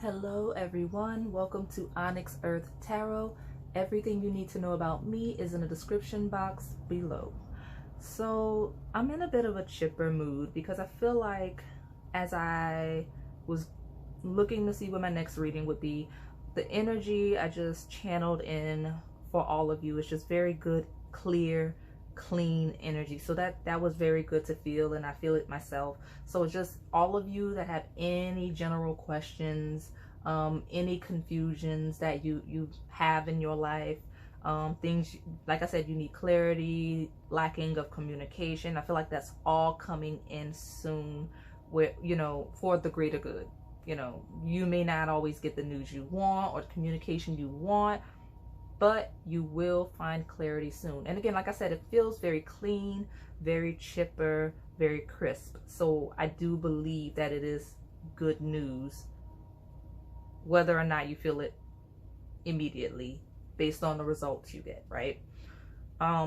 Hello everyone, welcome to Onyx Earth Tarot. Everything you need to know about me is in the description box below. So I'm in a bit of a chipper mood because I feel like as I was looking to see what my next reading would be, the energy I just channeled in for all of you is just very good, clear, clean energy. So that was very good to feel, and I feel it myself. So just all of you that have any general questions, any confusions that you have in your life, things like I said, you need clarity, lacking of communication, I feel like that's all coming in soon, where for the greater good. You may not always get the news you want or the communication you want, but you will find clarity soon. And again, like I said, it feels very clean, very chipper, very crisp. So I do believe that it is good news, whether or not you feel it immediately based on the results you get, right?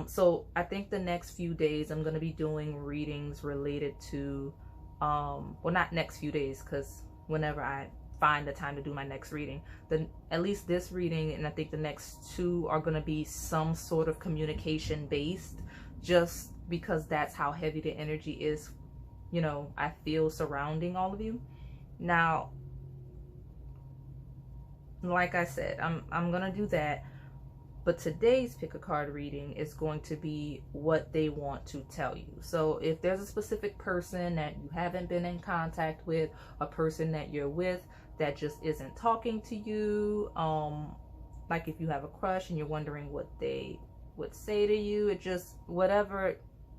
So I think the next few days I'm going to be doing readings related to, well, not next few days, because whenever I find the time to do my next reading, then at least this reading and I think the next two are going to be some sort of communication based, just because that's how heavy the energy is, I feel surrounding all of you. Now, like I said, I'm going to do that, but today's pick a card reading is going to be what they want to tell you. So if there's a specific person that you haven't been in contact with, a person that you're with that just isn't talking to you, like if you have a crush and you're wondering what they would say to you, it just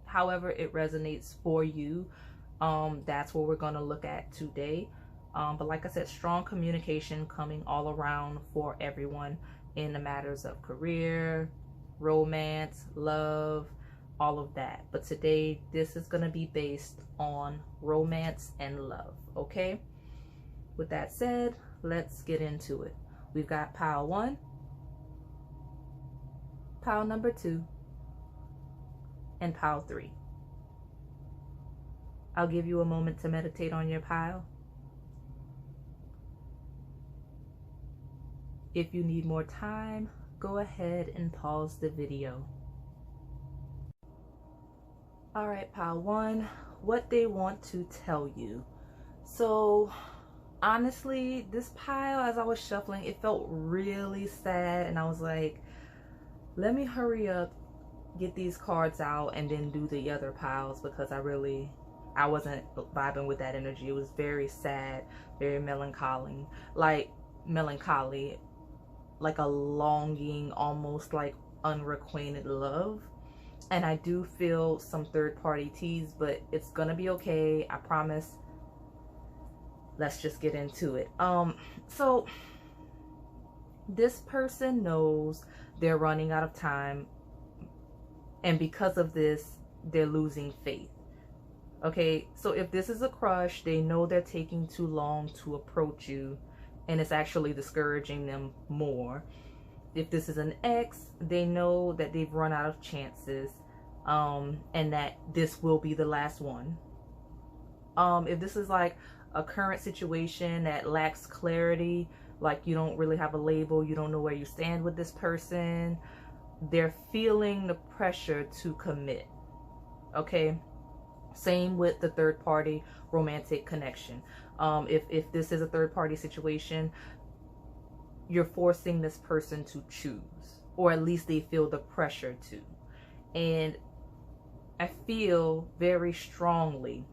however it resonates for you, that's what we're going to look at today. But like I said, strong communication coming all around for everyone in the matters of career, romance, love, all of that. But today, this is going to be based on romance and love, okay? With that said, let's get into it. We've got pile 1, pile number 2, and pile 3. I'll give you a moment to meditate on your pile. If you need more time, go ahead and pause the video. All right, pile 1, what they want to tell you. So honestly, this pile, as I was shuffling, it felt really sad, and I was like, let me hurry up, get these cards out, and then do the other piles, because I wasn't vibing with that energy. It was very sad, very melancholy, like a longing, almost like unrequited love. And I do feel some third-party tease, but it's gonna be okay, I promise. Let's just get into it. So this person knows they're running out of time, and because of this, they're losing faith. Okay, so if this is a crush, they know they're taking too long to approach you, and it's actually discouraging them more. If this is an ex, they know that they've run out of chances, and that this will be the last one. If this is like a current situation that lacks clarity, like you don't really have a label, you don't know where you stand with this person, they're feeling the pressure to commit. Okay, same with the third party romantic connection. If this is a third party situation, you're forcing this person to choose, or at least they feel the pressure to. And I feel very strongly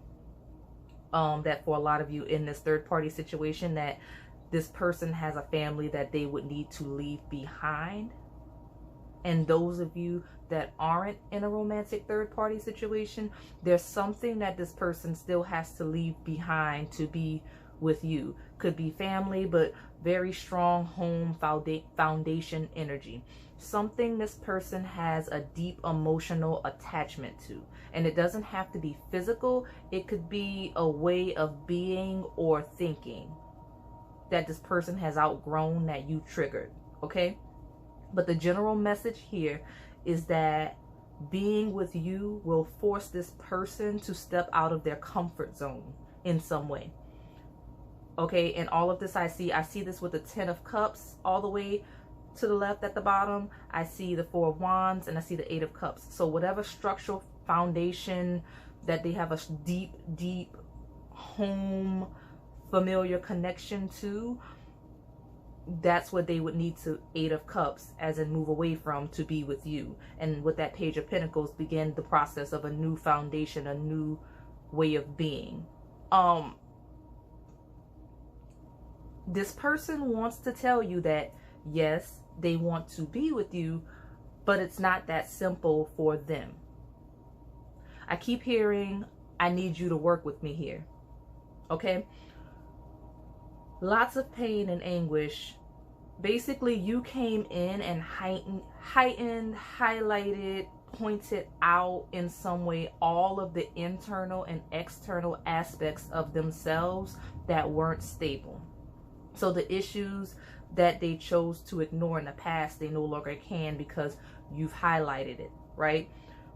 that for a lot of you in this third party situation, that this person has a family that they would need to leave behind. And those of you that aren't in a romantic third party situation, there's something that this person still has to leave behind to be with you. Could be family, but very strong home foundation energy. Something this person has a deep emotional attachment to. And it doesn't have to be physical. It could be a way of being or thinking that this person has outgrown, that you triggered. Okay? But the general message here is that being with you will force this person to step out of their comfort zone in some way. Okay, and all of this I see this with the 10 of Cups all the way to the left at the bottom. I see the 4 of Wands, and I see the 8 of Cups. So whatever structural foundation that they have a deep, deep home familiar connection to, that's what they would need to 8 of Cups, as in move away from, to be with you. And with that Page of Pentacles, begin the process of a new foundation, a new way of being. This person wants to tell you that yes, they want to be with you, but it's not that simple for them. I keep hearing, I need you to work with me here. Okay? Lots of pain and anguish. Basically, you came in and heightened, highlighted, pointed out in some way all of the internal and external aspects of themselves that weren't stable. So the issues that they chose to ignore in the past, they no longer can because you've highlighted it, right?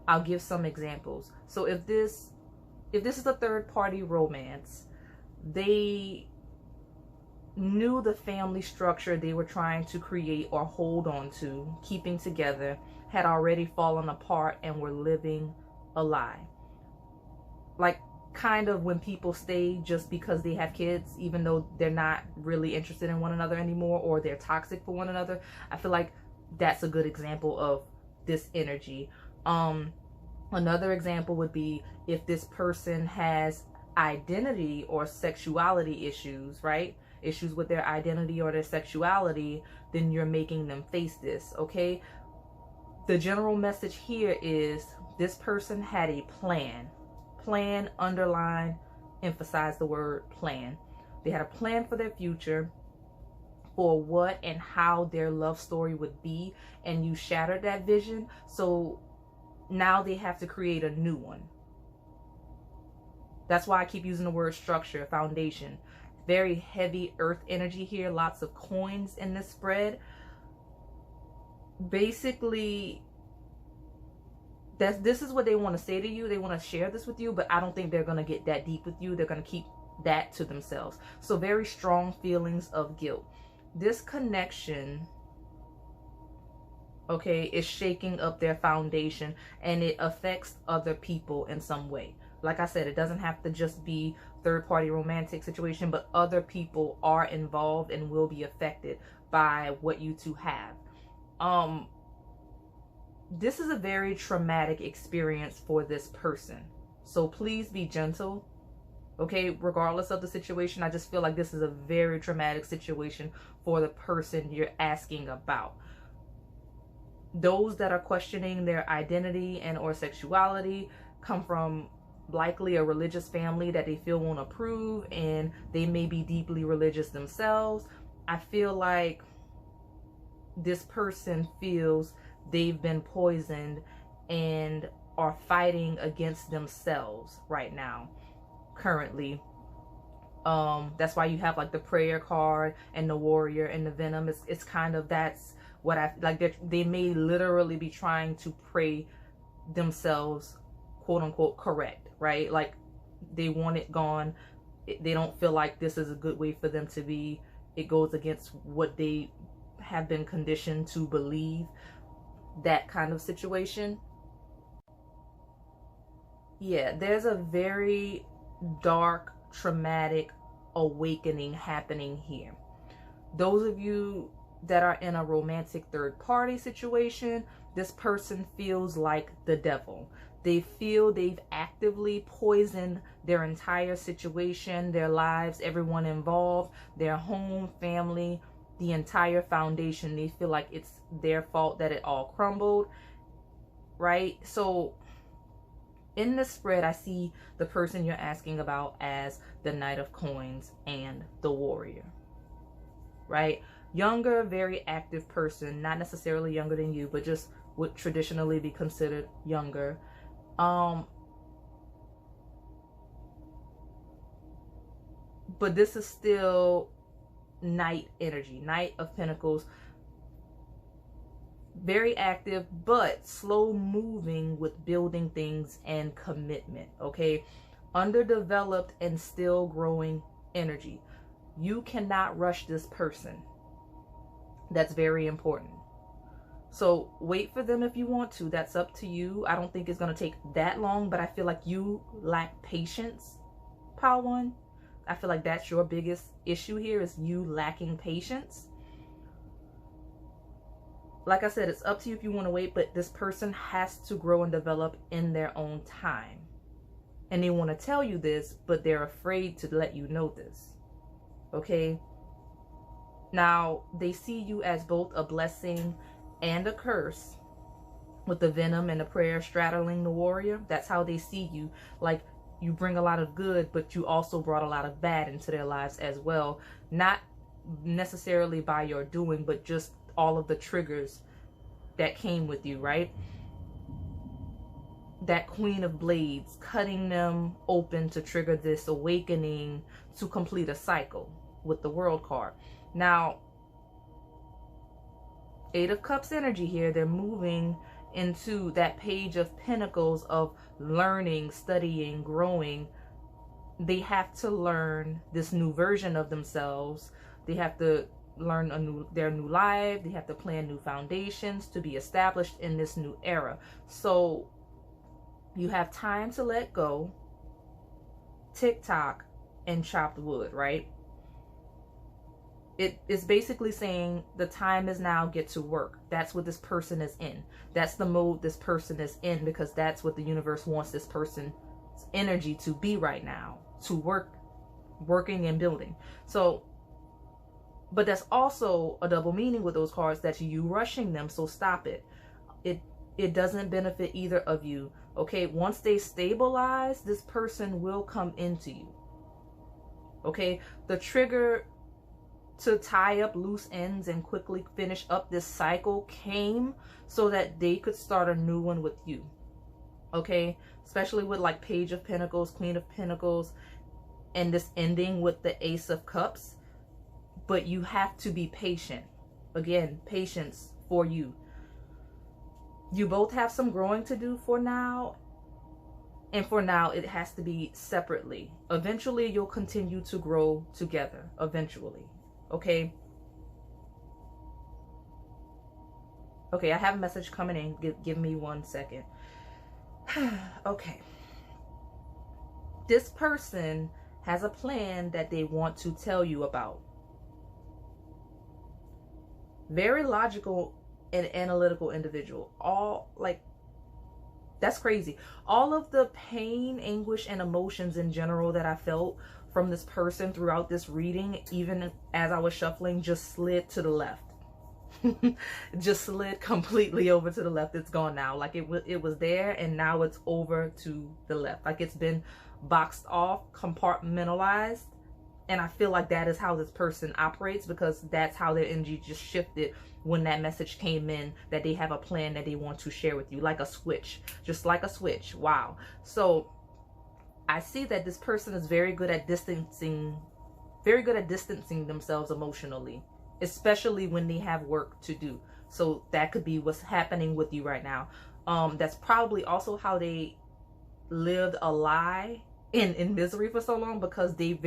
I'll give some examples. So if this is a third party romance, they knew the family structure they were trying to create or hold on to, keeping together, had already fallen apart and were living a lie. Like kind of when people stay just because they have kids, even though they're not really interested in one another anymore, or they're toxic for one another. I feel like that's a good example of this energy. Another example would be if this person has identity or sexuality issues, right? Issues with their identity or their sexuality, then you're making them face this, okay? The general message here is this person had a plan. Plan, underline, emphasize the word plan. They had a plan for their future, for what and how their love story would be, and you shattered that vision. So now they have to create a new one. That's why I keep using the word structure, foundation. Very heavy earth energy here. Lots of coins in this spread. Basically, this is what they want to say to you. They want to share this with you, but I don't think they're going to get that deep with you. They're going to keep that to themselves. So very strong feelings of guilt. This connection, okay, is shaking up their foundation, and it affects other people in some way. Like I said, it doesn't have to just be third-party romantic situation, but other people are involved and will be affected by what you two have. This is a very traumatic experience for this person. So please be gentle, okay? Regardless of the situation, I just feel like this is a very traumatic situation for the person you're asking about. Those that are questioning their identity and or sexuality come from likely a religious family that they feel won't approve, and they may be deeply religious themselves. I feel like this person feels they've been poisoned and are fighting against themselves right now, currently. That's why you have like the prayer card and the warrior and the venom. It's kind of, that's what I like. They may literally be trying to pray themselves, quote unquote, correct, right? Like they want it gone. They don't feel like this is a good way for them to be. It goes against what they have been conditioned to believe. That kind of situation. Yeah, there's a very dark, traumatic awakening happening here. Those of you that are in a romantic third party situation, this person feels like the devil. They feel they've actively poisoned their entire situation, their lives, everyone involved, their home, family, the entire foundation. They feel like it's their fault that it all crumbled, right? So in this spread, I see the person you're asking about as the Knight of Coins and the Warrior, right? Younger, very active person, not necessarily younger than you, but just would traditionally be considered younger. But this is still Knight energy, Knight of Pentacles. Very active, but slow moving with building things and commitment, okay? Underdeveloped and still growing energy. You cannot rush this person. That's very important. So wait for them if you want to. That's up to you. I don't think it's going to take that long, but I feel like you lack patience, Pile 1. I feel like that's your biggest issue here, is you lacking patience. Like I said, it's up to you if you want to wait, but this person has to grow and develop in their own time. And they want to tell you this, but they're afraid to let you know this. Okay? Now, they see you as both a blessing and a curse, with the venom and the prayer straddling the warrior. That's how they see you. Like, you bring a lot of good, but you also brought a lot of bad into their lives as well. Not necessarily by your doing, but just all of the triggers that came with you, right? That Queen of Blades, cutting them open to trigger this awakening to complete a cycle with the World card. Now, 8 of Cups energy here, they're moving into that Page of Pentacles of learning, studying, growing. They have to learn this new version of themselves. They have to learn their new life. They have to plan new foundations to be established in this new era. So you have time to let go, TikTok, and chopped wood, right? It is basically saying the time is now, get to work. That's what this person is in. That's the mode this person is in, because that's what the universe wants this person's energy to be right now, to working and building. So, but that's also a double meaning with those cards, that you rushing them. So stop it. It doesn't benefit either of you. Okay, once they stabilize, this person will come into you. Okay, the trigger to tie up loose ends and quickly finish up this cycle came so that they could start a new one with you. Okay, especially with like Page of Pentacles, Queen of Pentacles, and this ending with the Ace of Cups. But you have to be patient. Again, patience for you. You both have some growing to do for now. And for now, it has to be separately. Eventually, you'll continue to grow together. Eventually. Okay. Okay, I have a message coming in. Give me 1 second. Okay. This person has a plan that they want to tell you about. Very logical and analytical individual. All like, that's crazy. All of the pain, anguish, and emotions in general that I felt from this person throughout this reading, even as I was shuffling, just slid to the left. Just slid completely over to the left. It's gone now. Like it was there, and now it's over to the left. Like it's been boxed off, compartmentalized. And I feel like that is how this person operates, because that's how their energy just shifted when that message came in, that they have a plan that they want to share with you, like a switch, just like a switch. Wow. So I see that this person is very good at distancing themselves emotionally, especially when they have work to do. So that could be what's happening with you right now. That's probably also how they lived a lie in misery for so long, because they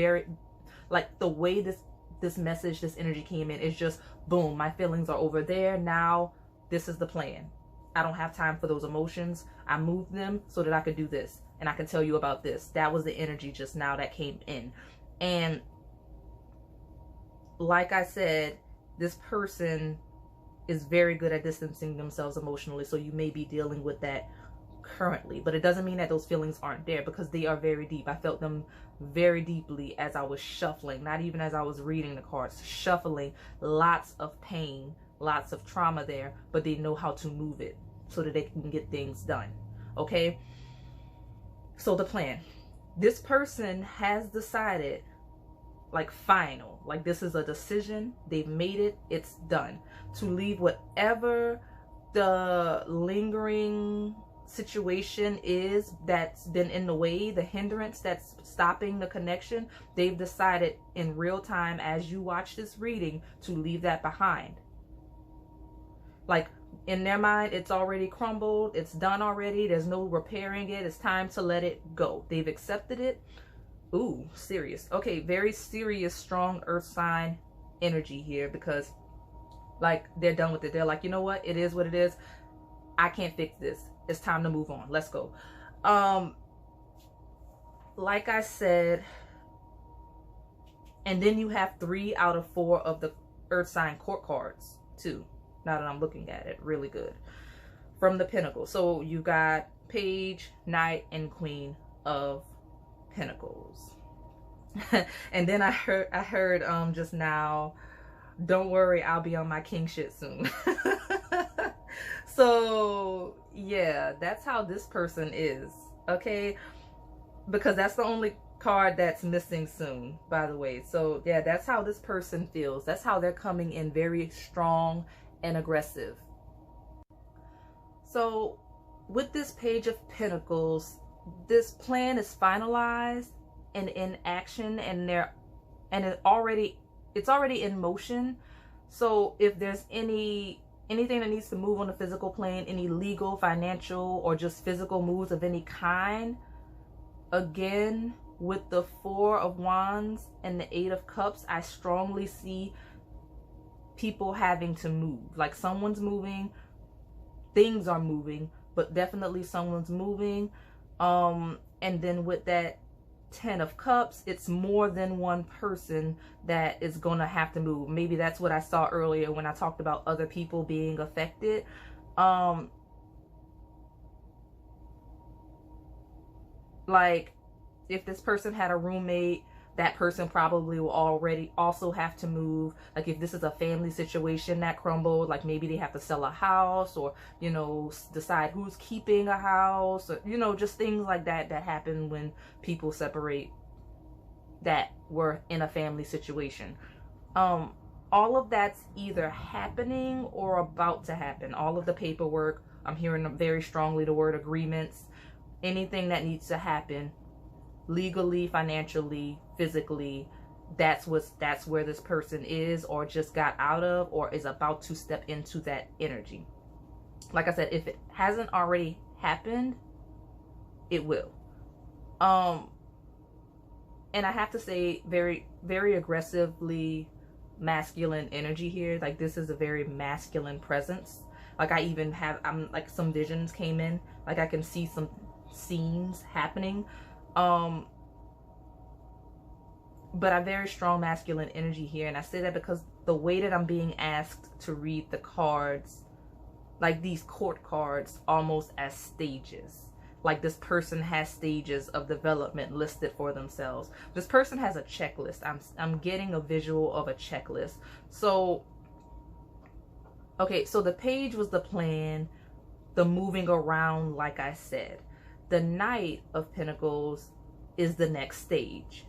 like the way this message, this energy came in, is just boom, my feelings are over there. Now this is the plan. I don't have time for those emotions. I moved them so that I could do this, and I can tell you about this. That was the energy just now that came in. And like I said, this person is very good at distancing themselves emotionally. So you may be dealing with that currently, but it doesn't mean that those feelings aren't there, because they are very deep. I felt them very deeply as I was shuffling, not even as I was reading the cards, shuffling. Lots of pain, lots of trauma there, but they know how to move it so that they can get things done. Okay, so the plan, this person has decided, like final, like this is a decision, they've made it, it's done, to leave whatever the lingering situation is that's been in the way, the hindrance that's stopping the connection. They've decided in real time, as you watch this reading, to leave that behind. Like in their mind, it's already crumbled, it's done already, there's no repairing it, it's time to let it go. They've accepted it, Ooh, serious. Okay, very serious, strong earth sign energy here, because like they're done with it. They're like, you know what? It is what it is. I can't fix this. It's time to move on. Let's go. Like I said, and then you have 3 out of 4 of the earth sign court cards too. Now that I'm looking at it really good. From the Pentacle. So you got Page, Knight, and Queen of Pentacles. And then I heard just now, don't worry, I'll be on my king shit soon. So yeah, that's how this person is, okay? Because that's the only card that's missing soon, by the way. So yeah, that's how this person feels. That's how they're coming in, very strong and aggressive. So with this Page of Pentacles, this plan is finalized and in action, and it's already in motion. So if there's anything that needs to move on the physical plane, any legal, financial, or just physical moves of any kind, again, with the 4 of Wands and the 8 of Cups, I strongly see people having to move. Like someone's moving, things are moving, but definitely someone's moving. And then with that 10 of Cups, it's more than one person that is gonna have to move. Maybe that's what I saw earlier when I talked about other people being affected. Like if this person had a roommate, that person probably will already also have to move. Like if this is a family situation that crumbled, like maybe they have to sell a house, or, you know, decide who's keeping a house, or, you know, just things like that happen when people separate that were in a family situation. All of that's either happening or about to happen. All of the paperwork, I'm hearing very strongly the word agreements, anything that needs to happen legally, financially, physically, that's where this person is, or just got out of, or is about to step into that energy. Like I said, if it hasn't already happened, it will. And I have to say, very, very aggressively masculine energy here. Like this is a very masculine presence. Like I even have, I'm like, some visions came in, like I can see some scenes happening. But a very strong masculine energy here. And I say that because the way that I'm being asked to read the cards, like these court cards, almost as stages. Like this person has stages of development listed for themselves. This person has a checklist. I'm getting a visual of a checklist. So, okay, so the Page was the plan, the moving around, like I said. The Knight of Pentacles is the next stage,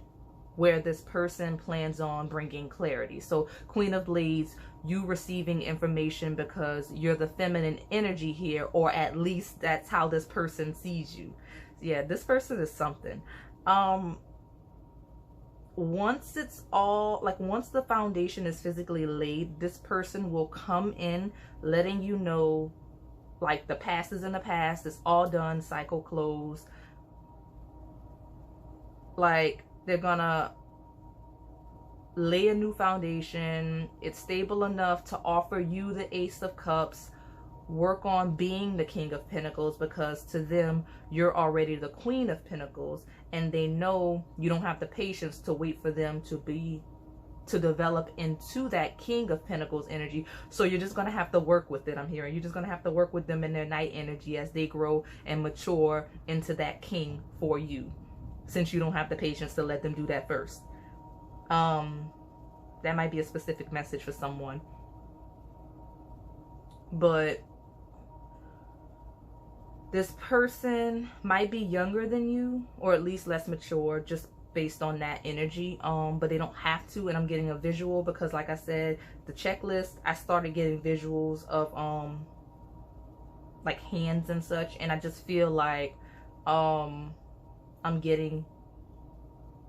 where this person plans on bringing clarity. So Queen of Blades, you receiving information because you're the feminine energy here, or at least that's how this person sees you. Yeah, this person is something. Once it's all, like once the foundation is physically laid, this person will come in letting you know, like the past is in the past, it's all done, cycle closed. Like they're gonna lay a new foundation. It's stable enough to offer you the Ace of Cups, work on being the King of Pentacles, because to them you're already the Queen of Pentacles, and they know you don't have the patience to wait for them to develop into that King of Pentacles energy. So you're just gonna have to work with it. I'm hearing you're just gonna have to work with them in their Knight energy as they grow and mature into that king for you, since you don't have the patience to let them do that first. That might be a specific message for someone. But this person might be younger than you, or at least less mature, just based on that energy. But they don't have to. And I'm getting a visual because, like I said, the checklist, I started getting visuals of like hands and such, and I just feel like I'm getting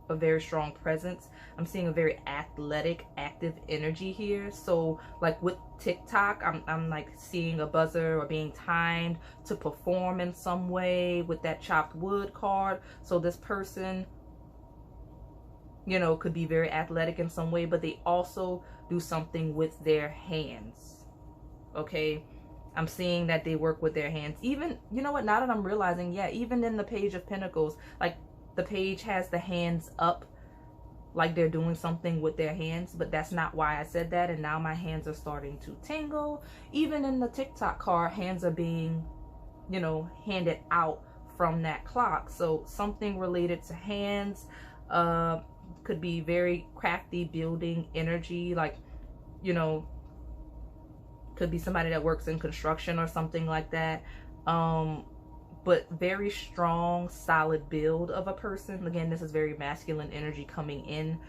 a very strong presence. I'm seeing a very athletic, active energy here. So like with TikTok, I'm like seeing a buzzer or being timed to perform in some way with that chopped wood card. So this person you know, could be very athletic in some way, but they also do something with their hands. Okay, I'm seeing that they work with their hands. Even, you know what, now that I'm realizing, yeah, even in the Page of Pentacles, like the page has the hands up, like they're doing something with their hands, but that's not why I said that. And now my hands are starting to tingle. Even in the TikTok card, hands are being, you know, handed out from that clock. So something related to hands, could be very crafty building energy, like, you know, could be somebody that works in construction or something like that. But very strong, solid build of a person. Again, this is very masculine energy coming in.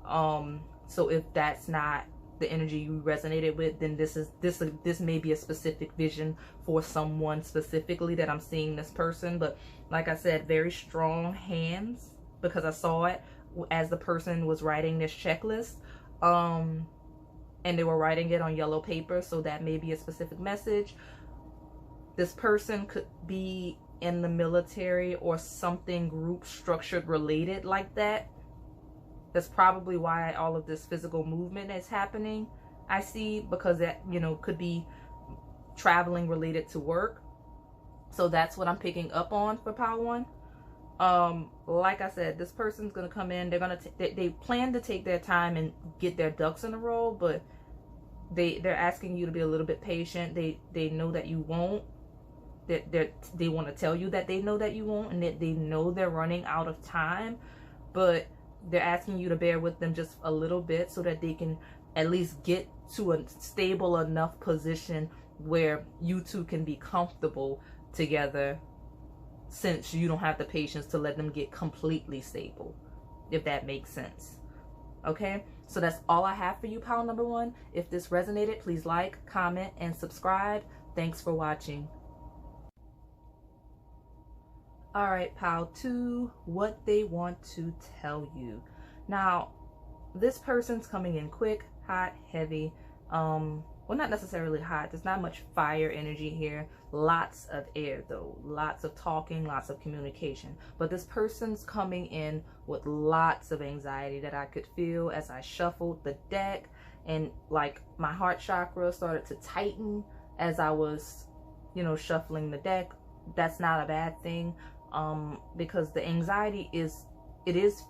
So if that's not the energy you resonated with, then this may be a specific vision for someone specifically that I'm seeing this person. But like I said, very strong hands, because I saw it as the person was writing this checklist. And they were writing it on yellow paper, so that may be a specific message. This person could be in the military or something group structured related like that. That's probably why all of this physical movement is happening, I see, because that, you know, could be traveling related to work. So that's what I'm picking up on for Power One. Like I said, this person's gonna come in. They're gonna they plan to take their time and get their ducks in a row, but they're asking you to be a little bit patient. They know that you won't. They want to tell you that they know that you won't, and that they know they're running out of time, but they're asking you to bear with them just a little bit so that they can at least get to a stable enough position where you two can be comfortable together, since you don't have the patience to let them get completely stable, if that makes sense. Okay, so that's all I have for you, pile number one. If this resonated, please like, comment, and subscribe. Thanks for watching. All right, pile two, what they want to tell you. Now, this person's coming in quick, hot, heavy. Well, not necessarily hot. There's not much fire energy here. Lots of air, though. Lots of talking, lots of communication. But this person's coming in with lots of anxiety that I could feel as I shuffled the deck. And like my heart chakra started to tighten as I was, you know, shuffling the deck. That's not a bad thing, because the anxiety is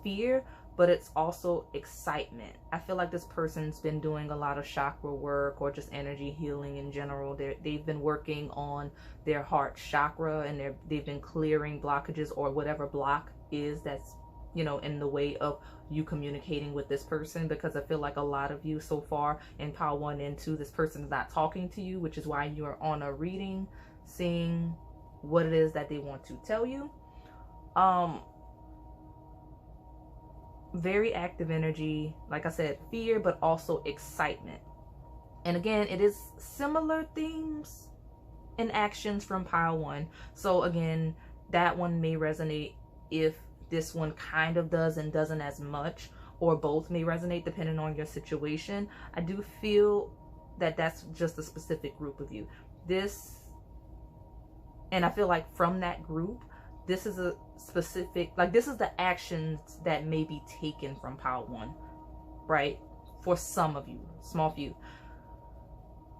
fear, but it's also excitement. I feel like this person's been doing a lot of chakra work or just energy healing in general. They've been working on their heart chakra, and they've been clearing blockages or whatever block is that's, you know, in the way of you communicating with this person. Because I feel like a lot of you so far in Power 1 and 2, this person's not talking to you, which is why you are on a reading, seeing what it is that they want to tell you. Very active energy, like I said, fear, but also excitement. And again, it is similar themes and actions from pile one. So again, that one may resonate if this one kind of does and doesn't as much, or both may resonate depending on your situation. I do feel that that's just a specific group of you. And I feel like from that group, this is a specific, like this is the actions that may be taken from pile one, right? For some of you, small few.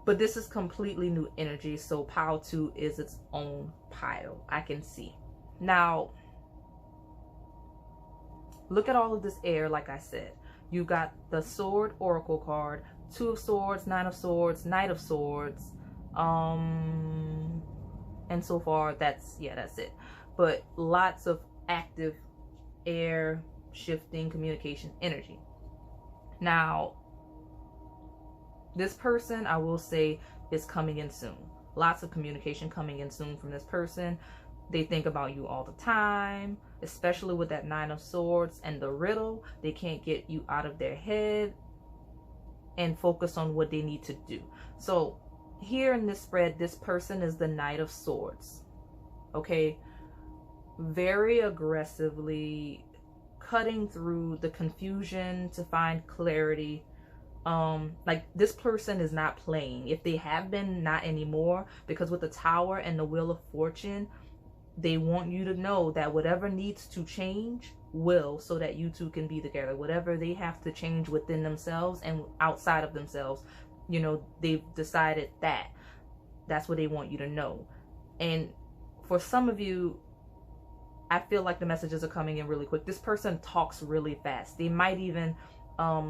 But this is completely new energy. So pile two is its own pile, I can see. Now, look at all of this air, like I said. You got the Sword Oracle card, Two of Swords, Nine of Swords, Knight of Swords. And so far, that's it. But lots of active air, shifting, communication, energy. Now, this person, I will say, is coming in soon. Lots of communication coming in soon from this person. They think about you all the time, especially with that Nine of Swords and the riddle. They can't get you out of their head and focus on what they need to do. So here in this spread, this person is the Knight of Swords. Okay? Very aggressively cutting through the confusion to find clarity. Like this person is not playing. If they have been, not anymore, because with the Tower and the Wheel of Fortune, they want you to know that whatever needs to change will so that you two can be together. Whatever they have to change within themselves and outside of themselves, you know, they've decided that that's what they want you to know. And for some of you, I feel like the messages are coming in really quick. This person talks really fast. They might even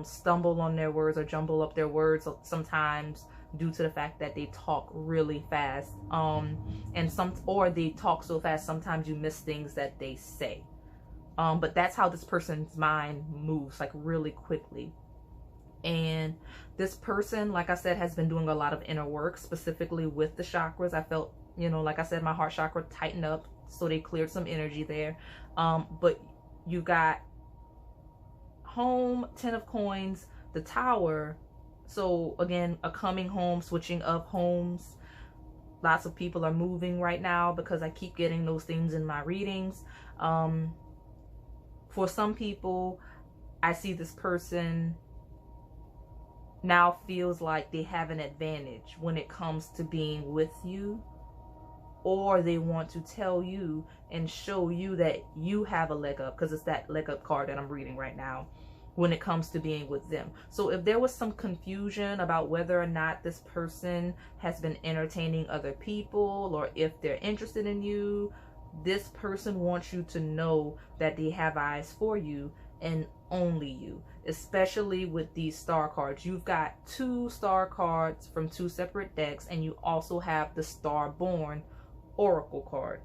stumble on their words or jumble up their words sometimes due to the fact that they talk really fast. Or they talk so fast sometimes you miss things that they say. But that's how this person's mind moves, like really quickly. And this person, like I said, has been doing a lot of inner work, specifically with the chakras. I felt, you know, like I said, my heart chakra tightened up, so they cleared some energy there. But you got home, 10 of coins, the tower. So again, a coming home, switching of homes. Lots of people are moving right now because I keep getting those things in my readings. For some people, I see this person now feels like they have an advantage when it comes to being with you, or they want to tell you and show you that you have a leg up, because it's that leg up card that I'm reading right now when it comes to being with them. So if there was some confusion about whether or not this person has been entertaining other people or if they're interested in you, this person wants you to know that they have eyes for you and only you, especially with these star cards. You've got 2 star cards from 2 separate decks, and you also have the Star Born Oracle card.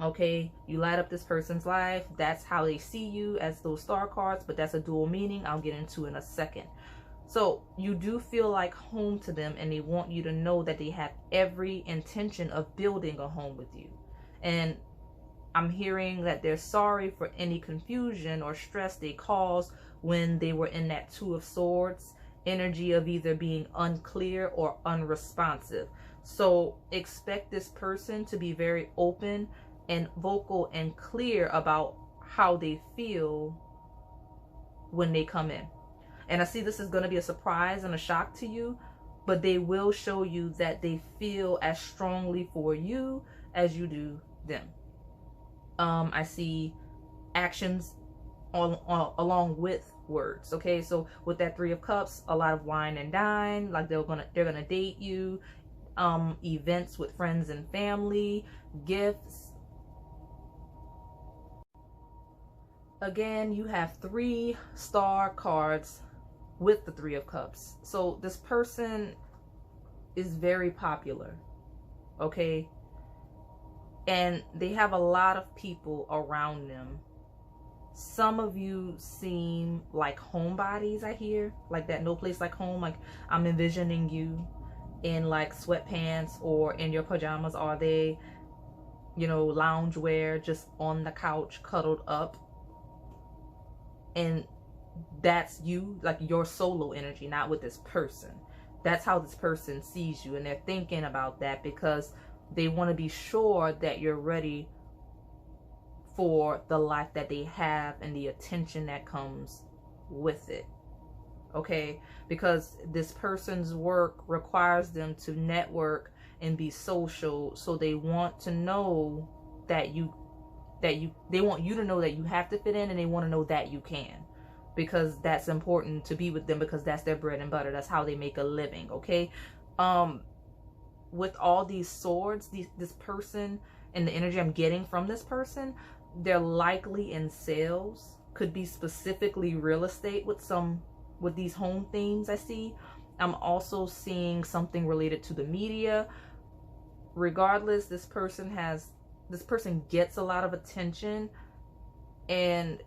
Okay, you light up this person's life. That's how they see you, as those star cards, but that's a dual meaning I'll get into in a second. So you do feel like home to them, and they want you to know that they have every intention of building a home with you. And I'm hearing that they're sorry for any confusion or stress they caused when they were in that 2 of Swords energy of either being unclear or unresponsive. So expect this person to be very open and vocal and clear about how they feel when they come in. And I see this is going to be a surprise and a shock to you, but they will show you that they feel as strongly for you as you do them. I see actions along with words. Okay, so with that 3 of Cups, a lot of wine and dine, like they're gonna date you, events with friends and family, gifts. Again, you have 3 star cards with the 3 of Cups. So this person is very popular, okay? And they have a lot of people around them. Some of you seem like homebodies, I hear. Like that no place like home. Like I'm envisioning you in like sweatpants or in your pajamas. Are they, you know, loungewear, just on the couch, cuddled up? And that's you, like your solo energy, not with this person. That's how this person sees you. And they're thinking about that because they want to be sure that you're ready for the life that they have and the attention that comes with it. Okay? Because this person's work requires them to network and be social. So they want to know that they want you to know that you have to fit in, and they want to know that you can. Because that's important to be with them, because that's their bread and butter. That's how they make a living. Okay? With all these swords, this person and the energy I'm getting from this person, they're likely in sales. Could be specifically real estate with these home themes I see. I'm also seeing something related to the media. Regardless, this person gets a lot of attention and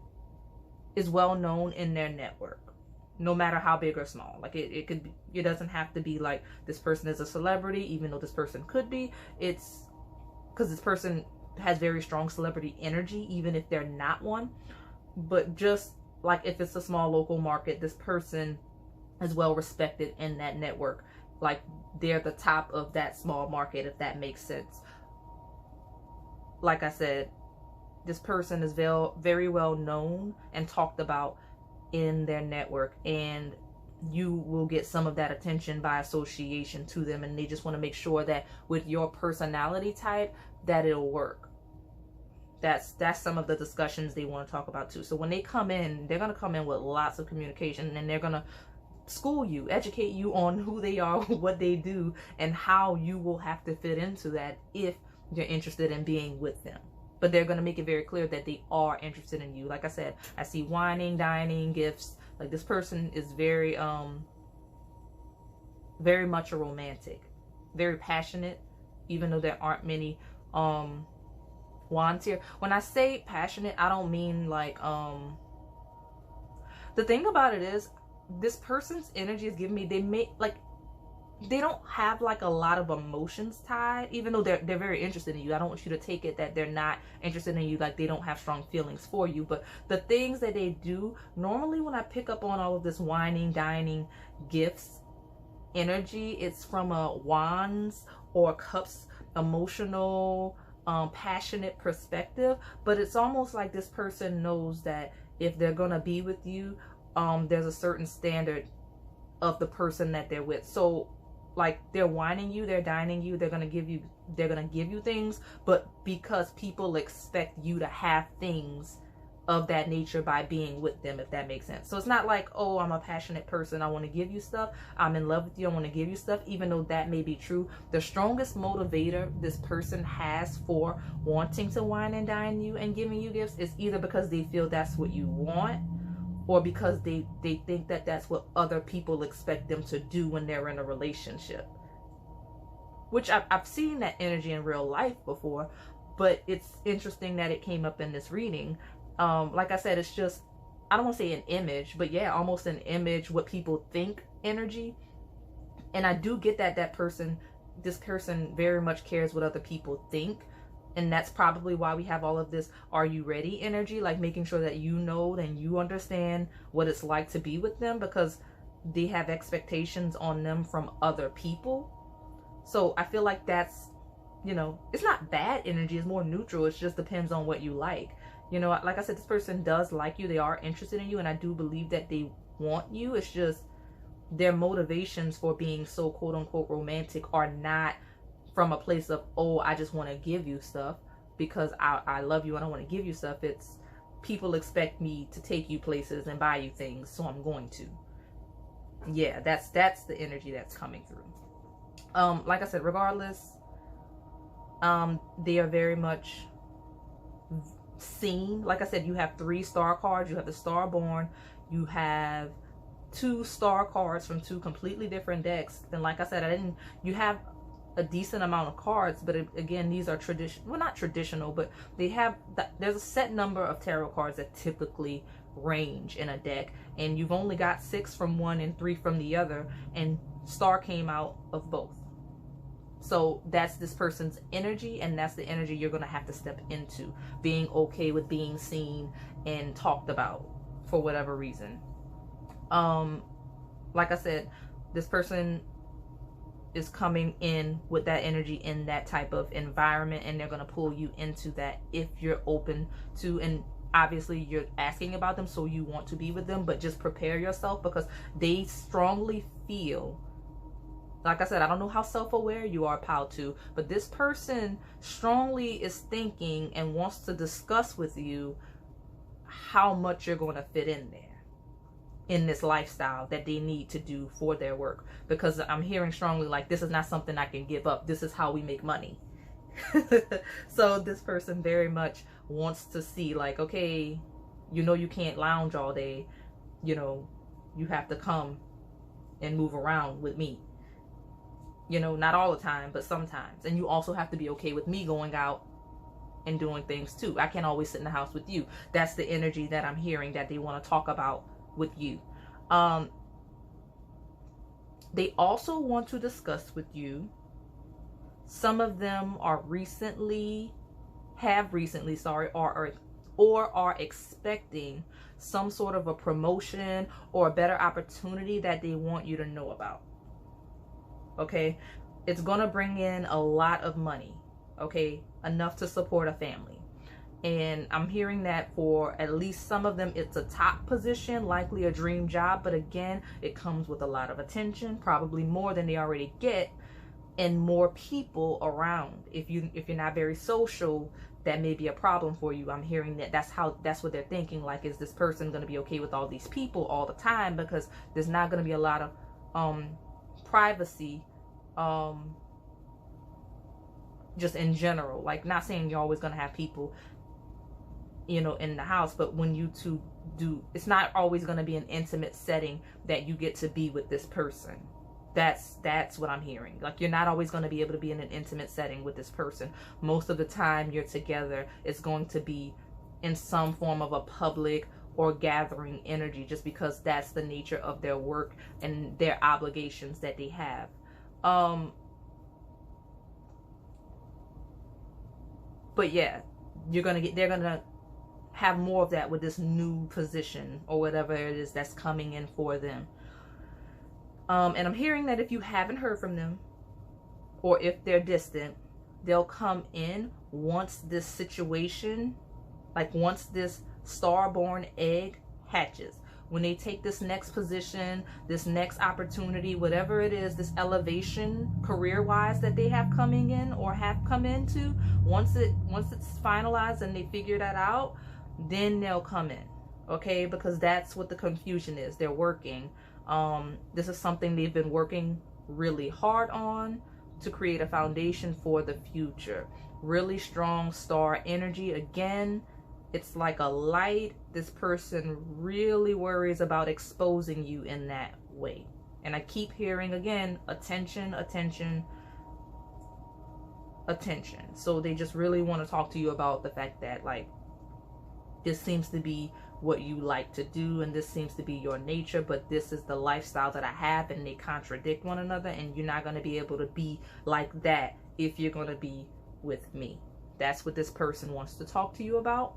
is well known in their network, no matter how big or small. Like it could be, it doesn't have to be like this person is a celebrity, even though this person could be. It's because this person has very strong celebrity energy, even if they're not one. But just like if it's a small local market, this person is well respected in that network. Like they're the top of that small market, if that makes sense. Like I said, this person is very well known and talked about in their network, and you will get some of that attention by association to them, and they just want to make sure that with your personality type that it'll work. That's some of the discussions they want to talk about too. So when they come in, they're going to come in with lots of communication, and they're going to school you, educate you on who they are, what they do, and how you will have to fit into that if you're interested in being with them. But they're going to make it very clear that they are interested in you. Like I said, I see whining, dining, gifts. Like, this person is very much a romantic, very passionate, even though there aren't many wands here. When I say passionate, I don't mean like the thing about it is, this person's energy is giving me, they don't have like a lot of emotions tied, even though they're very interested in you. I don't want you to take it that they're not interested in you, like they don't have strong feelings for you. But the things that they do, normally when I pick up on all of this whining, dining, gifts energy, it's from a wands or cups emotional, passionate perspective. But it's almost like this person knows that if they're gonna be with you, there's a certain standard of the person that they're with. So like, they're whining you, they're dining you, they're gonna give you things, but because people expect you to have things of that nature by being with them, if that makes sense. So it's not like, oh, I'm a passionate person, I want to give you stuff, I'm in love with you, I want to give you stuff, even though that may be true. The strongest motivator this person has for wanting to wine and dine you and giving you gifts is either because they feel that's what you want, or because they think that that's what other people expect them to do when they're in a relationship. Which I've seen that energy in real life before, but it's interesting that it came up in this reading. Like I said, it's just, I don't want to say an image, but yeah, almost an image, what people think energy. And I do get that this person very much cares what other people think. And that's probably why we have all of this "are you ready" energy, like making sure that you know and you understand what it's like to be with them, because they have expectations on them from other people. So I feel like that's, it's not bad energy, it's more neutral. It just depends on what you like. Like I said, this person does like you, they are interested in you, and I do believe that they want you. It's just their motivations for being so quote unquote romantic are not from a place of, oh, I just want to give you stuff because I love you and I want to give you stuff. It's people expect me to take you places and buy you things, so I'm going to. Yeah, that's the energy that's coming through. Like I said, regardless, they are very much seen. Like I said, you have 3 star cards. You have the Star Born. You have 2 star cards from 2 completely different decks. And like I said, you have a decent amount of cards, but again, these are not traditional, but there's a set number of tarot cards that typically range in a deck, and you've only got 6 from one and 3 from the other, and Star came out of both. So that's this person's energy, and that's the energy you're going to have to step into, being okay with being seen and talked about for whatever reason. Like I said, this person is coming in with that energy in that type of environment, and they're going to pull you into that if you're open to. And obviously you're asking about them, so you want to be with them, but just prepare yourself, because they strongly feel, like I said, I don't know how self-aware you are, pal, too, but this person strongly is thinking and wants to discuss with you how much you're going to fit in there, in this lifestyle that they need to do for their work. Because I'm hearing strongly, like, this is not something I can give up. This is how we make money. So this person very much wants to see, like, okay, you can't lounge all day. You have to come and move around with me. Not all the time, but sometimes. And you also have to be okay with me going out and doing things too. I can't always sit in the house with you. That's the energy that I'm hearing that they want to talk about with you. They also want to discuss with you. Some of them have recently, or are expecting some sort of a promotion or a better opportunity that they want you to know about. Okay, it's gonna bring in a lot of money. Okay, enough to support a family. And I'm hearing that for at least some of them, it's a top position, likely a dream job. But again, it comes with a lot of attention, probably more than they already get, and more people around. If you're not very social, that may be a problem for you. I'm hearing that that's what they're thinking. Like, is this person going to be okay with all these people all the time? Because there's not going to be a lot of privacy, just in general. Like, not saying you're always going to have people, you know, in the house, but when you two do, it's not always going to be an intimate setting that you get to be with this person. That's what I'm hearing. Like, you're not always going to be able to be in an intimate setting with this person. Most of the time you're together, it's going to be in some form of a public or gathering energy, just because that's the nature of their work and their obligations that they have. But yeah, they're gonna have more of that with this new position or whatever it is that's coming in for them. And I'm hearing that if you haven't heard from them, or if they're distant, they'll come in once this situation, like once this star-born egg hatches. When they take this next position, this next opportunity, whatever it is, this elevation career-wise that they have coming in or have come into, once it's finalized and they figure that out, then they'll come in. Okay? Because that's what the confusion is. They're working. This is something they've been working really hard on to create a foundation for the future. Really strong star energy. Again, it's like a light. This person really worries about exposing you in that way. And I keep hearing again, attention, attention, attention. So they just really want to talk to you about the fact that, like, this seems to be what you like to do, and this seems to be your nature, but this is the lifestyle that I have, and they contradict one another, and you're not going to be able to be like that if you're going to be with me. That's what this person wants to talk to you about.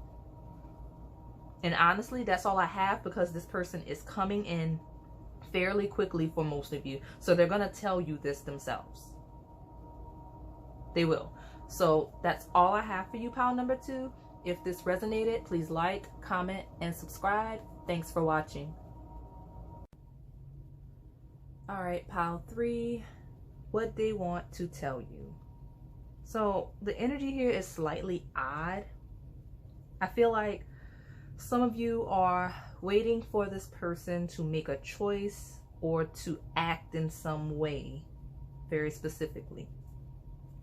And honestly, that's all I have, because this person is coming in fairly quickly for most of you. So they're going to tell you this themselves. They will. So that's all I have for you, pile number 2. If this resonated, please like, comment, and subscribe. Thanks for watching. All right, pile 3, what they want to tell you. So the energy here is slightly odd. I feel like some of you are waiting for this person to make a choice or to act in some way, very specifically.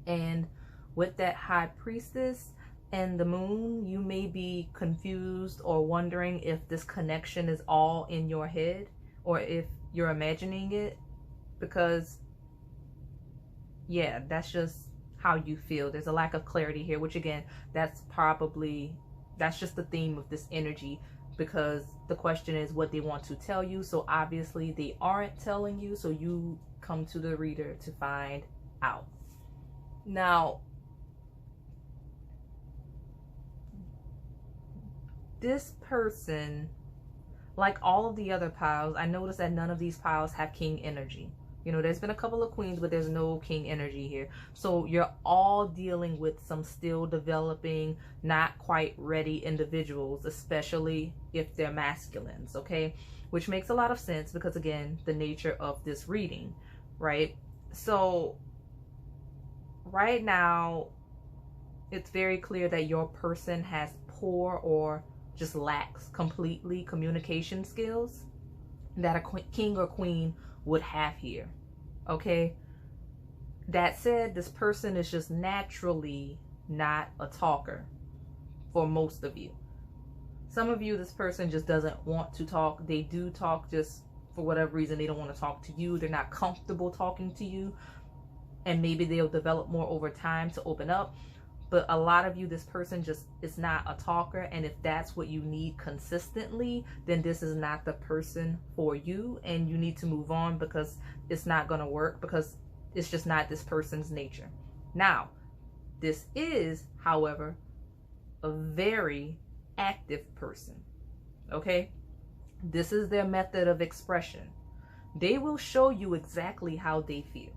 And with that High Priestess and the Moon, you may be confused or wondering if this connection is all in your head or if you're imagining it, because yeah, that's just how you feel. There's a lack of clarity here, which again, that's just the theme of this energy, because the question is what they want to tell you. So obviously they aren't telling you, so you come to the reader to find out. Now, this person, like all of the other piles, I noticed that none of these piles have king energy. You know, there's been a couple of queens, but there's no king energy here. So you're all dealing with some still developing, not quite ready individuals, especially if they're masculines, okay? Which makes a lot of sense because, again, the nature of this reading, right? So right now, it's very clear that your person has poor or just lacks completely communication skills that a king or queen would have here. Okay, that said, this person is just naturally not a talker for most of you. Some of you, this person just doesn't want to talk. They do talk, just for whatever reason they don't want to talk to you. They're not comfortable talking to you, and maybe they'll develop more over time to open up. But a lot of you, this person just is not a talker, and if that's what you need consistently, then this is not the person for you, and you need to move on because it's not going to work, because it's just not this person's nature. Now, this is, however, a very active person, okay? This is their method of expression. They will show you exactly how they feel.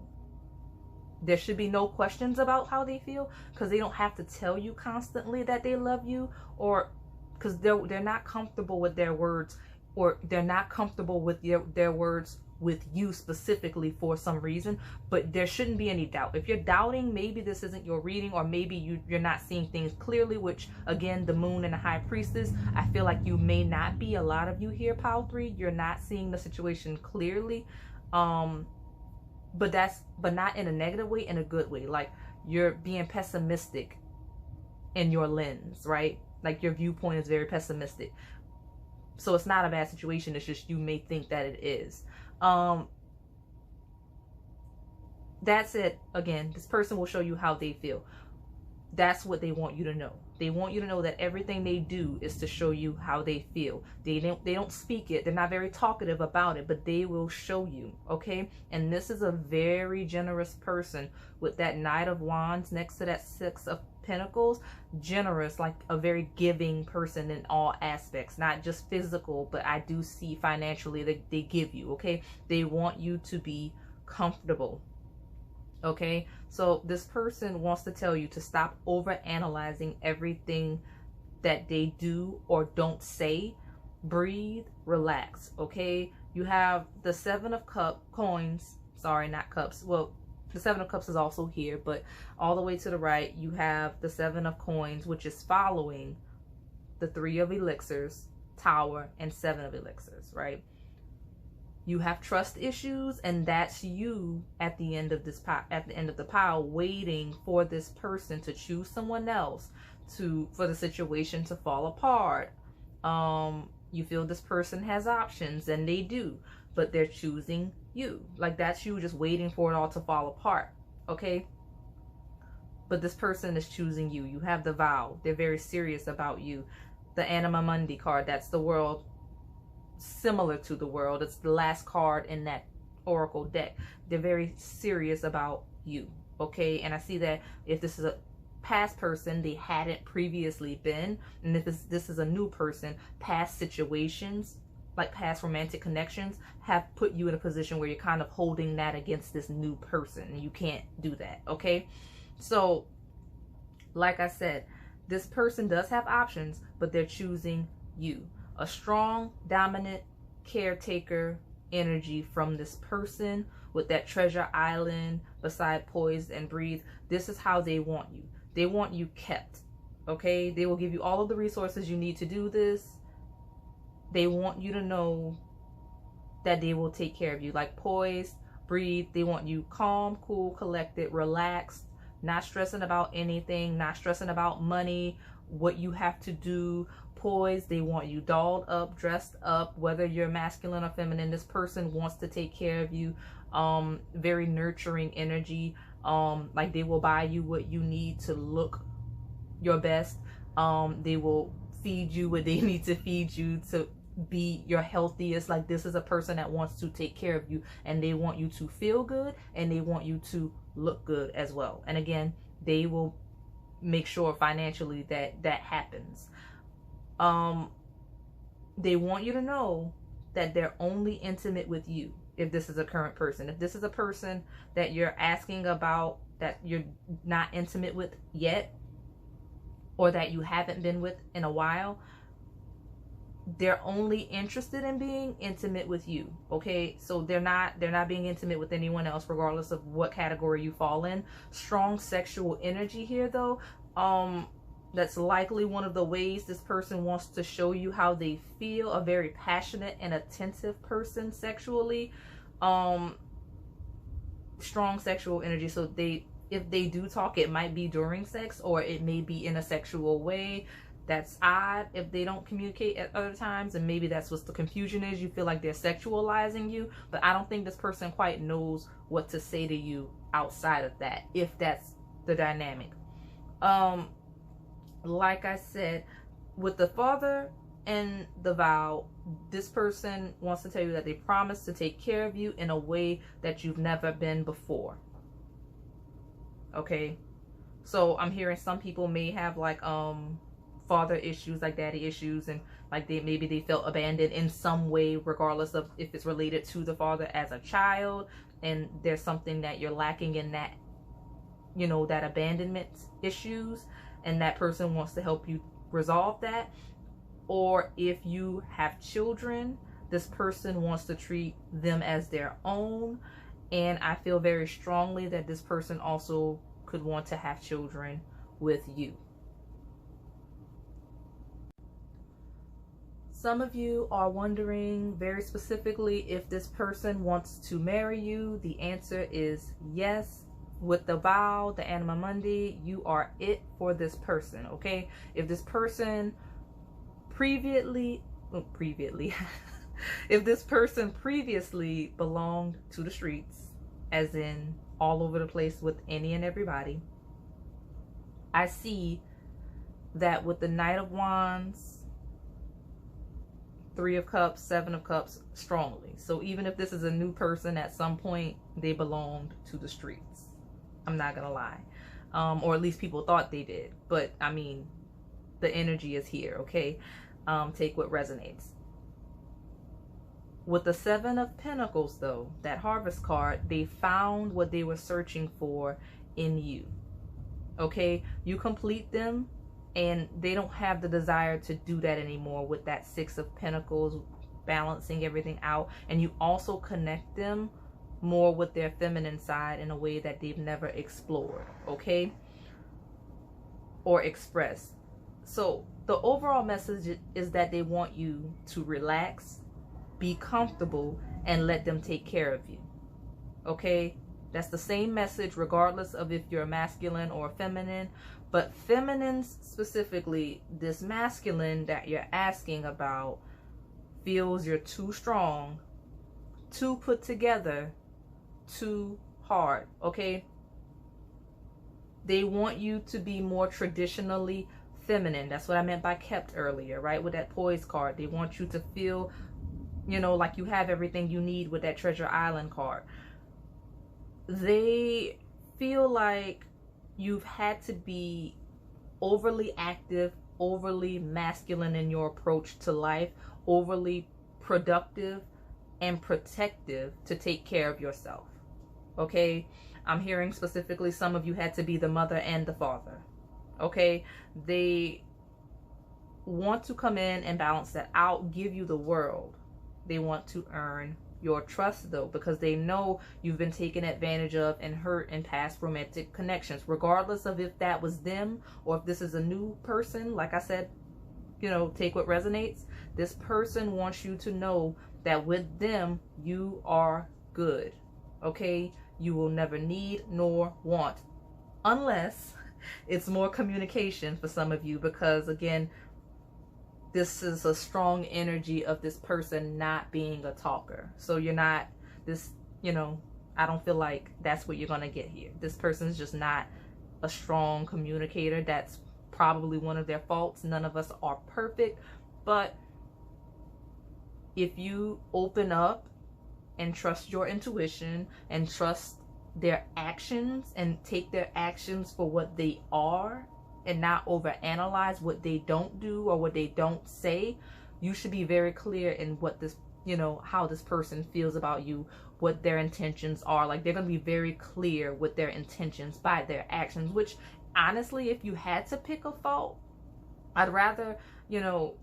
There should be no questions about how they feel, because they don't have to tell you constantly that they love you, or because they're not comfortable with their words, or they're not comfortable with their words with you specifically for some reason, but there shouldn't be any doubt. If you're doubting, maybe this isn't your reading, or maybe you're not seeing things clearly, which again, the moon and the high priestess, I feel like you may not be. A lot of you here, pile 3, you're not seeing the situation clearly, but not in a negative way, in a good way. Like, you're being pessimistic in your lens, right? Like, your viewpoint is very pessimistic. So it's not a bad situation, it's just you may think that it is. That's it. Again, this person will show you how they feel. That's what they want you to know. They want you to know that everything they do is to show you how they feel. They don't speak it. They're not very talkative about it, but they will show you, okay? And this is a very generous person with that Knight of Wands next to that Six of Pentacles. Generous, like a very giving person in all aspects, not just physical, but I do see financially that they give you, okay? They want you to be comfortable. Okay, so this person wants to tell you to stop over analyzing everything that they do or don't say. Breathe, relax. Okay, you have the Seven of Coins. Sorry, not cups. Well, the Seven of Cups is also here, but all the way to the right, you have the Seven of Coins, which is following the Three of Elixirs, Tower, and Seven of Elixirs, right? You have trust issues, and that's you at the end of this at the end of the pile, waiting for this person to choose someone else, for the situation to fall apart. You feel this person has options, and they do, but they're choosing you. Like, that's you just waiting for it all to fall apart, okay? But this person is choosing you. You have the Vow. They're very serious about you. The Anima Mundi card, that's the World, similar to the World. It's the last card in that oracle deck. They're very serious about you, okay? And I see that if this is a past person, they hadn't previously been, and if this is a new person, past situations, like past romantic connections, have put you in a position where you're kind of holding that against this new person, and you can't do that, okay? So, like I said, this person does have options, but they're choosing you. A strong, dominant, caretaker energy from this person with that treasure island beside Poised and Breathe. This is how they want you. They want you kept, okay? They will give you all of the resources you need to do this. They want you to know that they will take care of you. Like Poised, Breathe, they want you calm, cool, collected, relaxed, not stressing about anything, not stressing about money, what you have to do. Poised, they want you dolled up, dressed up, whether you're masculine or feminine. This person wants to take care of you. Very nurturing energy. Like, they will buy you what you need to look your best. They will feed you what they need to feed you to be your healthiest. Like, this is a person that wants to take care of you, and they want you to feel good, and they want you to look good as well. And again, they will make sure financially that that happens. They want you to know that they're only intimate with you. If this is a current person, if this is a person that you're asking about, that you're not intimate with yet, or that you haven't been with in a while, they're only interested in being intimate with you, okay? So they're not being intimate with anyone else, regardless of what category you fall in. Strong sexual energy here, though. That's likely one of the ways this person wants to show you how they feel. A very passionate and attentive person sexually. Strong sexual energy. So if they do talk, it might be during sex, or it may be in a sexual way. That's odd if they don't communicate at other times, and maybe that's what the confusion is. You feel like they're sexualizing you, but I don't think this person quite knows what to say to you outside of that, if that's the dynamic. Like I said, with the Father and the Vow, this person wants to tell you that they promise to take care of you in a way that you've never been before. Okay, so I'm hearing some people may have like father issues, like daddy issues, and like maybe they felt abandoned in some way, regardless of if it's related to the father as a child, and there's something that you're lacking in that, you know, that abandonment issues, and that person wants to help you resolve that. Or if you have children, This person wants to treat them as their own. And I feel very strongly that this person also could want to have children with you. Some of you are wondering very specifically if this person wants to marry you. The answer is yes. With the vow, the Anima Mundi, you are it for this person, okay? If this person previously if this person previously belonged to the streets, as in all over the place with any and everybody, I see that with the Knight of Wands, Three of Cups, Seven of Cups, strongly. So even if this is a new person, at some point they belonged to the streets. I'm not gonna lie. Or at least people thought they did. But I mean, the energy is here, okay? Take what resonates. With the Seven of Pentacles, though, that Harvest card, they found what they were searching for in you. Okay? You complete them, and they don't have the desire to do that anymore with that Six of Pentacles, balancing everything out. And you also connect them more with their feminine side in a way that they've never explored, okay? Or expressed. So the overall message is that they want you to relax, be comfortable, and let them take care of you, okay? That's the same message regardless of if you're masculine or feminine. But feminines specifically, this masculine that you're asking about feels you're too strong, too put together, too hard, okay? They want you to be more traditionally feminine. That's what I meant by kept earlier, right? With that Poise card. They want you to feel, you know, like you have everything you need with that Treasure Island card. They feel like you've had to be overly active, overly masculine in your approach to life, overly productive and protective to take care of yourself. Okay? I'm hearing specifically some of you had to be the mother and the father. Okay? They want to come in and balance that out, give you the world. They want to earn your trust, though, because they know you've been taken advantage of and hurt in past romantic connections, regardless of if that was them or if this is a new person. Like I said, you know, take what resonates. This person wants you to know that with them, you are good, okay? You will never need nor want, unless it's more communication for some of you, because again, this is a strong energy of this person not being a talker. So you're not this, you know, I don't feel like that's what you're going to get here. This person's just not a strong communicator. That's probably one of their faults. None of us are perfect. But if you open up and trust your intuition and trust their actions and take their actions for what they are, and not overanalyze what they don't do or what they don't say, you should be very clear in what this, you know, how this person feels about you, what their intentions are. Like, they're going to be very clear with their intentions by their actions, which honestly, if you had to pick a fault, I'd rather, you know,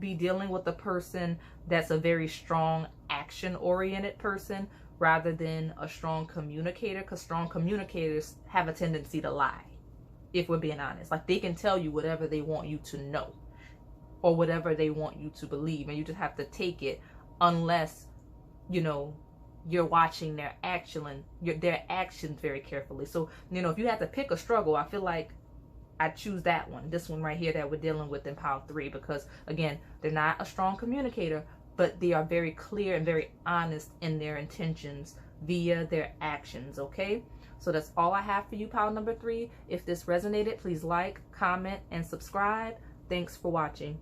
be dealing with a person that's a very strong action-oriented person rather than a strong communicator, because strong communicators have a tendency to lie. If we're being honest, like, they can tell you whatever they want you to know or whatever they want you to believe, and you just have to take it, unless, you know, you're watching their actions very carefully. So, you know, if you had to pick a struggle, I feel like I'd choose that one, this one right here that we're dealing with in pile 3, because again, they're not a strong communicator, but they are very clear and very honest in their intentions via their actions, okay? So that's all I have for you, pile number 3. If this resonated, please like, comment, and subscribe. Thanks for watching.